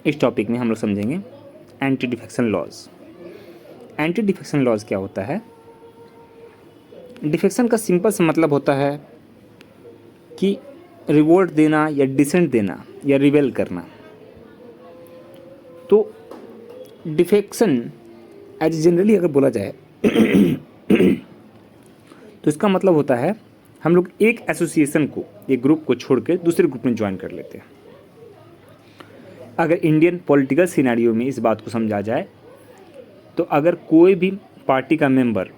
इस टॉपिक में हम लोग समझेंगे anti defection laws. Anti defection laws क्या होता है? डिफेक्शन का सिंपल सा मतलब होता है कि रिवोल्ट देना या डिसेंट देना या रिबेल करना। तो डिफेक्शन एज जनरली अगर बोला जाए तो इसका मतलब होता है हम लोग एक एसोसिएशन को, एक ग्रुप को छोड़ के दूसरे ग्रुप में ज्वाइन कर लेते हैं। अगर इंडियन पॉलिटिकल सिनेरियो में इस बात को समझा जाए तो अगर कोई भी पार्टी का मेंबर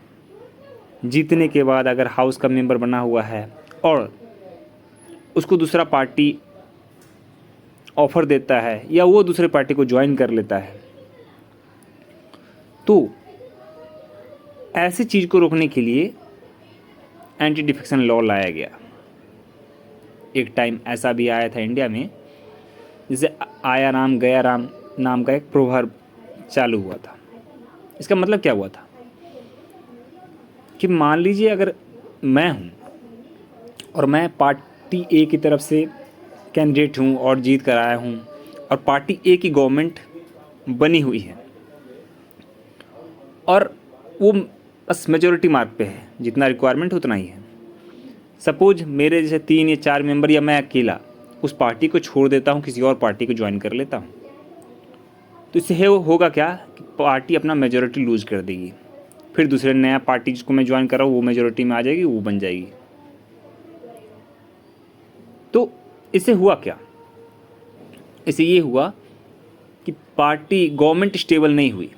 जीतने के बाद अगर हाउस का मेंबर बना हुआ है और उसको दूसरा पार्टी ऑफर देता है या वो दूसरे पार्टी को ज्वाइन कर लेता है, तो ऐसी चीज़ को रोकने के लिए एंटी डिफेक्शन लॉ लाया गया। एक टाइम ऐसा भी आया था इंडिया में, जिसे आया राम गया राम नाम का एक प्रोवर्ब चालू हुआ था। इसका मतलब क्या हुआ था कि मान लीजिए अगर मैं हूँ और मैं पार्टी ए की तरफ से कैंडिडेट हूँ और जीत कर आया हूँ और पार्टी ए की गवर्नमेंट बनी हुई है और वो बस मेजोरिटी मार्क पे है, जितना रिक्वायरमेंट उतना ही है। सपोज मेरे जैसे 3 या 4 मेंबर या मैं अकेला उस पार्टी को छोड़ देता हूँ, किसी और पार्टी को ज्वाइन कर लेता हूँ, तो इससे होगा क्या कि पार्टी अपना मेजोरिटी लूज कर देगी। फिर दूसरे नया पार्टी जिसको मैं ज्वाइन कर रहा हूँ वो मेजोरिटी में आ जाएगी, वो बन जाएगी। तो इससे हुआ क्या? इससे ये हुआ कि पार्टी गवर्नमेंट स्टेबल नहीं हुई।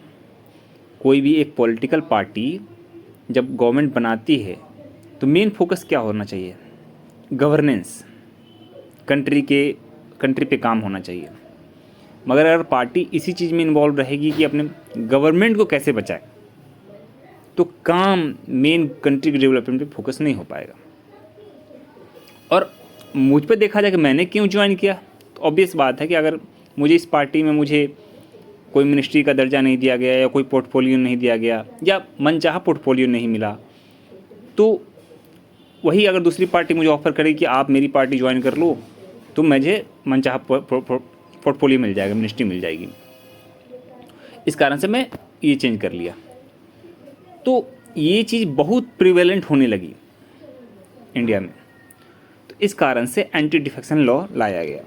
कोई भी एक पॉलिटिकल पार्टी जब गवर्नमेंट बनाती है तो मेन फोकस क्या होना चाहिए? गवर्नेंस, कंट्री पे काम होना चाहिए। मगर अगर पार्टी इसी चीज़ में इन्वॉल्व रहेगी कि अपने गवर्नमेंट को कैसे बचाए, तो काम मेन कंट्री के डेवलपमेंट पे फोकस नहीं हो पाएगा। और मुझ पे देखा जाए कि मैंने क्यों ज्वाइन किया, तो ऑब्वियस बात है कि अगर मुझे इस पार्टी में मुझे कोई मिनिस्ट्री का दर्जा नहीं दिया गया या कोई पोर्टफोलियो नहीं दिया गया या मनचाहा पोर्टफोलियो नहीं मिला, तो वही अगर दूसरी पार्टी मुझे ऑफ़र करे कि आप मेरी पार्टी ज्वाइन कर लो, तो मुझे मनचाहा पोर्टफोलियो मिल जाएगा, मिनिस्ट्री मिल जाएगी। इस कारण से मैं ये चेंज कर लिया। तो ये चीज़ बहुत प्रिवेलेंट होने लगी इंडिया में, तो इस कारण से एंटी डिफेक्शन लॉ लाया गया।